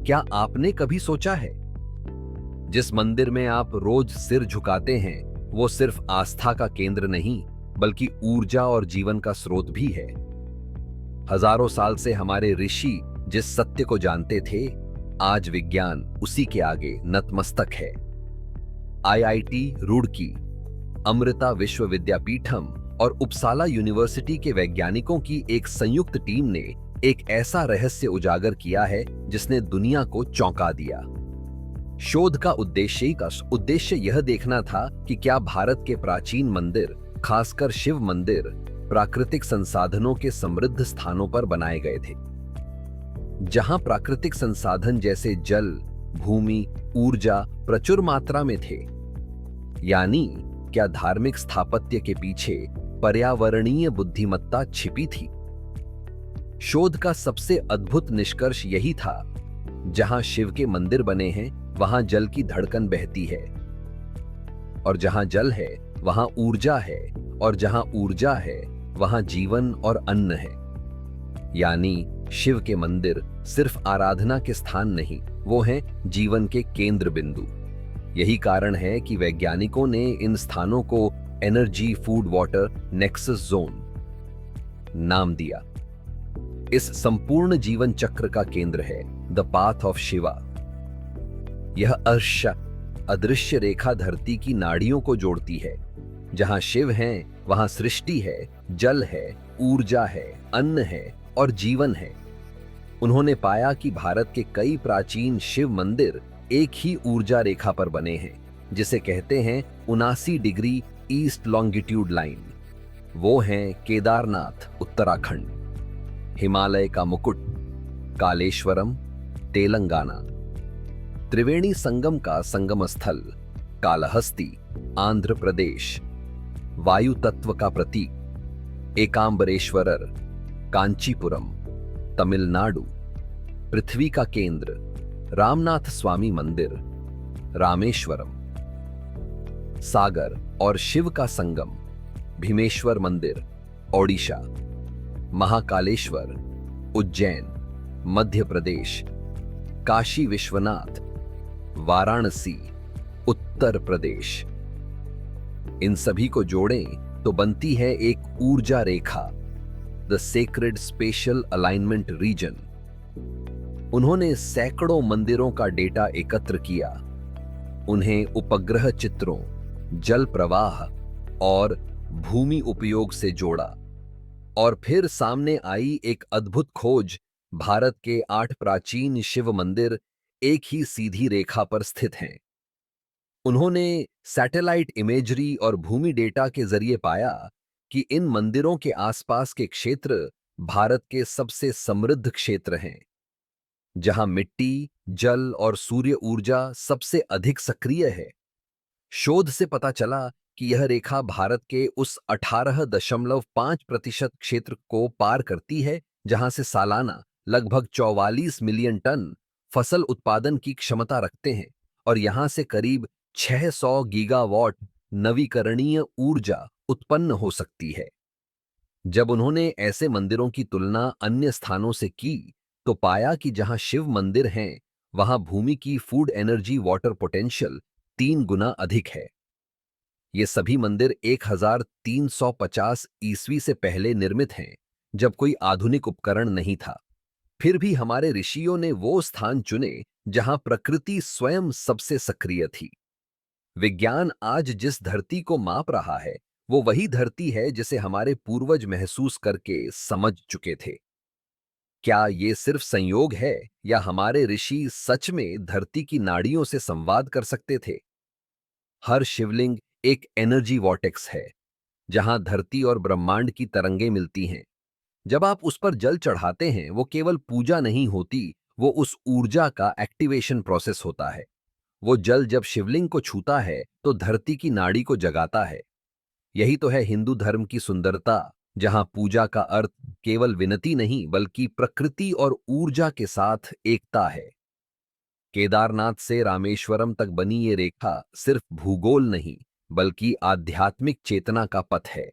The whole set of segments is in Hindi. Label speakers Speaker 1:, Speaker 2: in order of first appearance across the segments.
Speaker 1: क्या आपने कभी सोचा है, जिस मंदिर में आप रोज सिर झुकाते हैं वो सिर्फ आस्था का केंद्र नहीं बल्कि ऊर्जा और जीवन का स्रोत भी है। हजारों साल से हमारे ऋषि जिस सत्य को जानते थे, आज विज्ञान उसी के आगे नतमस्तक है। आईआईटी रुड़की, अमृता विश्वविद्यापीठम और उपसाला यूनिवर्सिटी के वैज्ञानिकों की एक संयुक्त टीम ने एक ऐसा रहस्य उजागर किया है जिसने दुनिया को चौंका दिया। शोध का उद्देश्य यह देखना था कि क्या भारत के प्राचीन मंदिर, खासकर शिव मंदिर, प्राकृतिक संसाधनों के समृद्ध स्थानों पर बनाए गए थे, जहां प्राकृतिक संसाधन जैसे जल, भूमि, ऊर्जा प्रचुर मात्रा में थे। यानी क्या धार्मिक स्थापत्य के पीछे पर्यावरणीय बुद्धिमत्ता छिपी थी? शोध का सबसे अद्भुत निष्कर्ष यही था, जहां शिव के मंदिर बने हैं वहां जल की धड़कन बहती है, और जहां जल है वहां ऊर्जा है, और जहां ऊर्जा है वहां जीवन और अन्न है। यानी शिव के मंदिर सिर्फ आराधना के स्थान नहीं, वो हैं जीवन के केंद्र बिंदु। यही कारण है कि वैज्ञानिकों ने इन स्थानों को energy food water nexus zone नाम दिया। इस संपूर्ण जीवन चक्र का केंद्र है द पाथ ऑफ शिवा। यह अदृश्य रेखा धरती की नाड़ियों को जोड़ती है। जहां शिव हैं वहां सृष्टि है, जल है, ऊर्जा है, अन्न है और जीवन है। उन्होंने पाया कि भारत के कई प्राचीन शिव मंदिर एक ही ऊर्जा रेखा पर बने हैं, जिसे कहते हैं 79 डिग्री ईस्ट लॉन्गिट्यूड लाइन। वो हैं केदारनाथ उत्तराखंड, हिमालय का मुकुट कालेश्वरम तेलंगाना, त्रिवेणी संगम का संगम स्थल कालहस्ती आंध्र प्रदेश, वायु तत्व का प्रतीक एकांबरेश्वरर कांचीपुरम तमिलनाडु, पृथ्वी का केंद्र रामनाथ स्वामी मंदिर रामेश्वरम, सागर और शिव का संगम भीमेश्वर मंदिर ओडिशा, महाकालेश्वर उज्जैन मध्य प्रदेश, काशी विश्वनाथ वाराणसी उत्तर प्रदेश। इन सभी को जोड़ें तो बनती है एक ऊर्जा रेखा, the sacred special alignment region. उन्होंने सैकड़ों मंदिरों का डेटा एकत्र किया, उन्हें उपग्रह चित्रों, जल प्रवाह और भूमि उपयोग से जोड़ा, और फिर सामने आई एक अद्भुत खोज। भारत के 8 प्राचीन शिव मंदिर एक ही सीधी रेखा पर स्थित हैं। उन्होंने सैटेलाइट इमेजरी और भूमि डेटा के जरिए पाया कि इन मंदिरों के आसपास के क्षेत्र भारत के सबसे समृद्ध क्षेत्र हैं, जहां मिट्टी, जल और सूर्य ऊर्जा सबसे अधिक सक्रिय है। शोध से पता चला कि यह रेखा भारत के उस 18.5% क्षेत्र को पार करती है जहां से सालाना लगभग 44 मिलियन टन फसल उत्पादन की क्षमता रखते हैं, और यहां से करीब 600 गीगावाट नवीकरणीय ऊर्जा उत्पन्न हो सकती है। जब उन्होंने ऐसे मंदिरों की तुलना अन्य स्थानों से की तो पाया कि जहां शिव मंदिर हैं वहां भूमि की फूड एनर्जी वाटर पोटेंशियल 3 गुना अधिक है। ये सभी मंदिर 1350 ईस्वी से पहले निर्मित हैं, जब कोई आधुनिक उपकरण नहीं था। फिर भी हमारे ऋषियों ने वो स्थान चुने जहां प्रकृति स्वयं सबसे सक्रिय थी। विज्ञान आज जिस धरती को माप रहा है वो वही धरती है जिसे हमारे पूर्वज महसूस करके समझ चुके थे। क्या ये सिर्फ संयोग है या हमारे ऋषि सच में धरती की नाड़ियों से संवाद कर सकते थे? हर शिवलिंग एक एनर्जी वॉर्टेक्स है, जहां धरती और ब्रह्मांड की तरंगें मिलती हैं। जब आप उस पर जल चढ़ाते हैं वो केवल पूजा नहीं होती, वो उस ऊर्जा का एक्टिवेशन प्रोसेस होता है। वो जल जब शिवलिंग को छूता है तो धरती की नाड़ी को जगाता है। यही तो है हिंदू धर्म की सुंदरता, जहां पूजा का अर्थ केवल विनती नहीं बल्कि प्रकृति और ऊर्जा के साथ एकता है। केदारनाथ से रामेश्वरम तक बनी ये रेखा सिर्फ भूगोल नहीं बल्कि आध्यात्मिक चेतना का पथ है।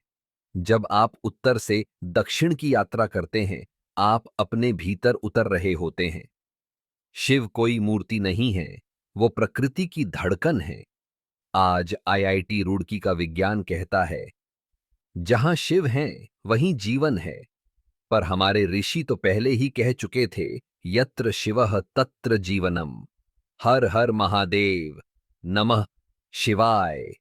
Speaker 1: जब आप उत्तर से दक्षिण की यात्रा करते हैं, आप अपने भीतर उतर रहे होते हैं। शिव कोई मूर्ति नहीं है, वो प्रकृति की धड़कन है। आज आईआईटी रुड़की का विज्ञान कहता है, जहां शिव हैं वहीं जीवन है। पर हमारे ऋषि तो पहले ही कह चुके थे, यत्र शिवः तत्र जीवनम। हर हर महादेव, नमः शिवाय।